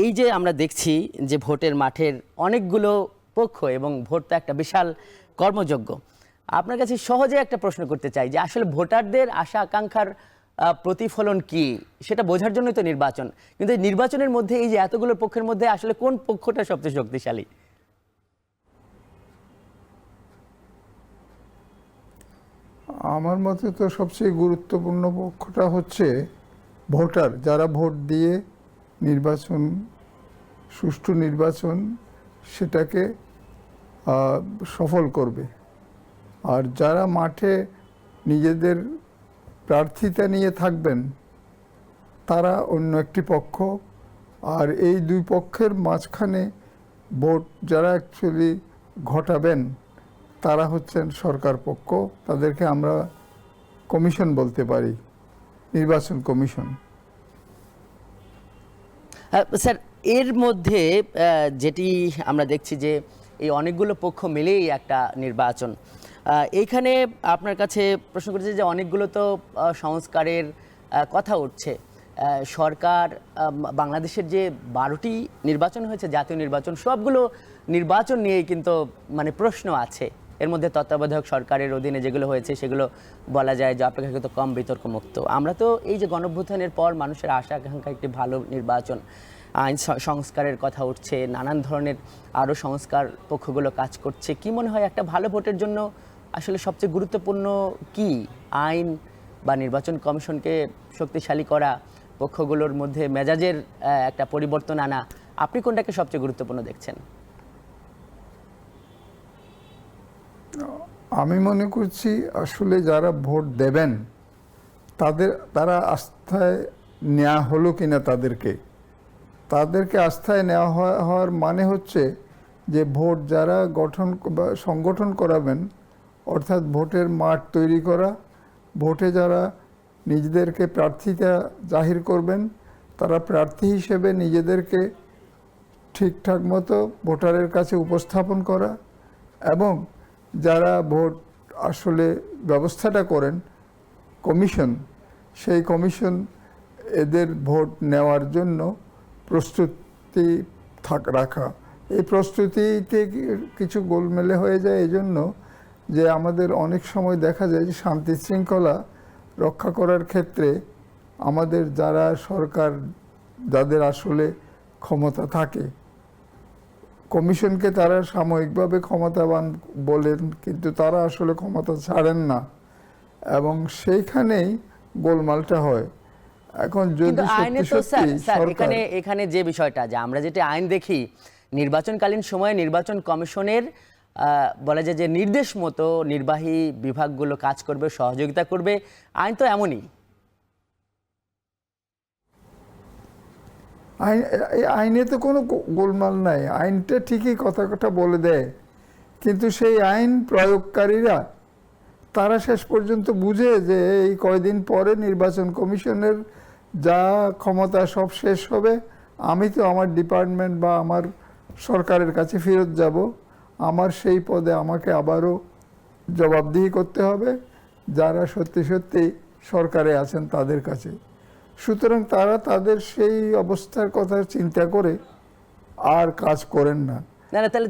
এই যে আমরা দেখছি যে ভোটের মাঠের অনেকগুলো পক্ষ এবং ভোট তো একটা বিশাল কর্মযজ্ঞ। আপনার কাছে সহজে একটা প্রশ্ন করতে চাই যে আসলে ভোটারদের আশা আকাঙ্ক্ষার প্রতিফলন কি সেটা বোঝার জন্যই তো নির্বাচন, কিন্তু এই নির্বাচনের মধ্যে এই যে এতগুলো পক্ষের মধ্যে আসলে কোন পক্ষটা সবচেয়ে শক্তিশালী? আমার মতে তো সবচেয়ে গুরুত্বপূর্ণ পক্ষটা হচ্ছে ভোটার, যারা ভোট দিয়ে নির্বাচন, সুষ্ঠু নির্বাচন সেটাকে সফল করবে। আর যারা মাঠে নিজেদের প্রার্থিতা নিয়ে থাকবেন তারা অন্য একটি পক্ষ। আর এই দুই পক্ষের মাঝখানে ভোট যারা অ্যাকচুয়ালি ঘটাবেন তারা হচ্ছেন সরকার পক্ষ, তাদেরকে আমরা কমিশন বলতে পারি, নির্বাচন কমিশন। স্যার, এর মধ্যে যেটি আমরা দেখছি যে এই অনেকগুলো পক্ষ মিলেই একটা নির্বাচন। এইখানে আপনার কাছে প্রশ্ন করেছে যে অনেকগুলো তো সংস্কারের কথা উঠছে। সরকার বাংলাদেশের যে 12টি নির্বাচন হয়েছে, জাতীয় নির্বাচন, সবগুলো নির্বাচন নিয়েই কিন্তু মানে প্রশ্ন আছে। এর মধ্যে তত্ত্বাবধায়ক সরকারের অধীনে যেগুলো হয়েছে সেগুলো বলা যায় যে অপেক্ষাকৃত কম বিতর্কমুক্ত। আমরা তো এই যে গণঅভ্যুত্থানের পর মানুষের আশা আকাঙ্ক্ষা একটি ভালো নির্বাচন, আইন সংস্কারের কথা উঠছে, নানান ধরনের আরও সংস্কার পক্ষগুলো কাজ করছে। কি মনে হয় একটা ভালো ভোটের জন্য আসলে সবচেয়ে গুরুত্বপূর্ণ কি? আইন বা নির্বাচন কমিশনকে শক্তিশালী করা, পক্ষগুলোর মধ্যে মেজাজের একটা পরিবর্তন আনা, আপনি কোনটাকে সবচেয়ে গুরুত্বপূর্ণ দেখছেন? আমি মনে করছি আসলে যারা ভোট দেবেন তারা আস্থায় নেওয়া হলো কিনা, তাদেরকে আস্থায় নেওয়া হওয়ার মানে হচ্ছে যে ভোট যারা সংগঠন করাবেন, অর্থাৎ ভোটের মাঠ তৈরি করা, ভোটে যারা নিজেদেরকে প্রার্থিতা জাহির করবেন তারা প্রার্থী হিসেবে নিজেদেরকে ঠিকঠাক মতো ভোটারের কাছে উপস্থাপন করা, এবং যারা ভোট আসলে ব্যবস্থাটা করেন কমিশন, সেই কমিশন এদের ভোট নেওয়ার জন্য প্রস্তুতি রাখা। এই প্রস্তুতিতে কিছু গোলমেলে হয়ে যায় এই জন্য যে আমাদের অনেক সময় দেখা যায় যে শান্তি শৃঙ্খলা রক্ষা করার ক্ষেত্রে আমাদের যারা সরকার, যাদের আসলে ক্ষমতা থাকে, কমিশনকে তারা সাময়িকভাবে ক্ষমতাবান বলেন কিন্তু তারা আসলে ক্ষমতা ছাড়েন না, এবং সেইখানেই গোলমালটা হয়। এখন যদি এখানে যে বিষয়টা, যে আমরা যেটা আইন দেখি নির্বাচনকালীন সময়ে নির্বাচন কমিশনের বলা যায় যে নির্দেশ মতো নির্বাহী বিভাগগুলো কাজ করবে, সহযোগিতা করবে, আইন তো এমনই। আইনে তো কোনো গোলমাল নাই, আইনটা ঠিকই কথা বলে দেয়, কিন্তু সেই আইন প্রয়োগকারীরা তারা শেষ পর্যন্ত বুঝে যে এই কয়দিন পরে নির্বাচন কমিশনের যা ক্ষমতা সব শেষ হবে, আমি তো আমার ডিপার্টমেন্ট বা আমার সরকারের কাছে ফেরত যাব, আমার সেই পদে আমাকে আবারও জবাবদিহি করতে হবে যারা সত্যি সত্যি সরকারে আছেন তাদের কাছে। সুতরাং তারা তাদের সেই অবস্থার কথা চিন্তা করে আর কাজ করেন না।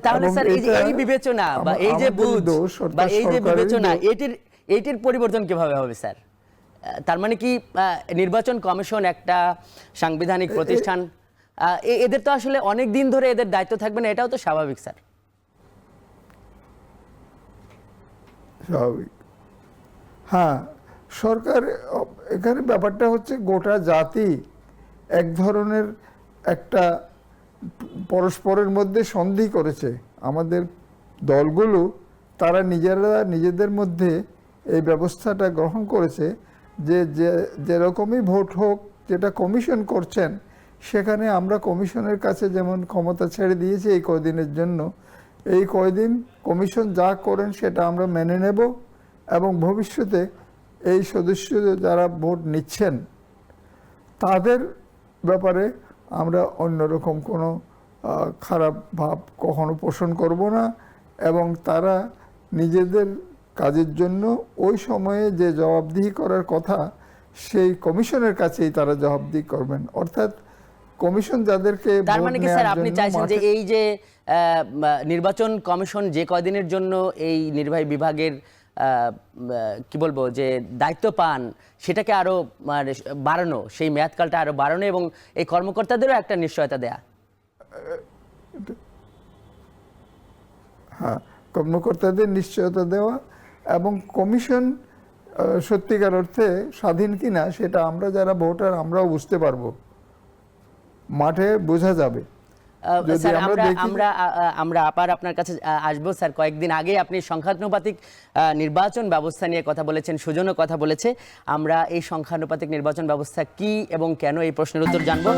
তাহলে স্যার এই বিবেচনা বা এই যে বুঝ বা এই যে বিবেচনা, এটির পরিবর্তন কিভাবে হবে স্যার? তার মানে কি নির্বাচন কমিশন একটা সাংবিধানিক প্রতিষ্ঠান, এদের তো আসলে অনেক দিন ধরে এদের দায়িত্ব থাকবে না, এটাও তো স্বাভাবিক স্যার। স্বাভাবিক, হ্যাঁ। সরকার, এখানে ব্যাপারটা হচ্ছে গোটা জাতি এক ধরনের একটা পরস্পরের মধ্যে সন্ধি করেছে। আমাদের দলগুলো তারা নিজেদের মধ্যে এই ব্যবস্থাটা গ্রহণ করেছে যে যেরকমই ভোট হোক, যেটা কমিশন করছেন সেখানে আমরা কমিশনের কাছে যেমন ক্ষমতা ছেড়ে দিয়েছি এই কয়দিনের জন্য, এই কয়দিন কমিশন যা করেন সেটা আমরা মেনে নেব, এবং ভবিষ্যতে এই সদস্য যারা ভোট নিচ্ছেন তাদের ব্যাপারে আমরা অন্যরকম কোনো খারাপ ভাব কখনো পোষণ করব না, এবং তারা নিজেদের কাজের জন্য ওই সময়ে যে জবাবদিহি করার কথা সেই কমিশনের কাছেই তারা জবাবদিহি করবেন। অর্থাৎ কমিশন যাদেরকে তার ভোট মানে কি নেওয়ার স্যার আপনি জন্য চাইছেন যে মাঠে- এই যে নির্বাচন কমিশন যে কয়দিনের জন্য এই নির্বাহী বিভাগের কি বলবো যে দায়িত্ব পান সেটাকে আরো মানে বাড়ানো, সেই মেয়াদকালটা আরো বাড়ানো এবং এই কর্মকর্তাদেরও একটা নিশ্চয়তা দেয়া? হ্যাঁ, কর্মকর্তাদের নিশ্চয়তা দেওয়া এবং কমিশন সত্যিকার অর্থে স্বাধীন কিনা সেটা আমরা যারা ভোটার আমরাও বুঝতে পারবো, মাঠে বোঝা যাবে। যদি স্যার আমরা আমরা দেখি- আমরা আমরা আবার আপনার কাছে আসবো স্যার। কয়েকদিন আগে আপনি সংখ্যানুপাতিক নির্বাচন ব্যবস্থা নিয়ে কথা বলেছেন, সুজনও কথা বলেছে। আমরা এই সংখ্যানুপাতিক নির্বাচন ব্যবস্থা কি এবং কেন, এই প্রশ্নের উত্তর জানবো।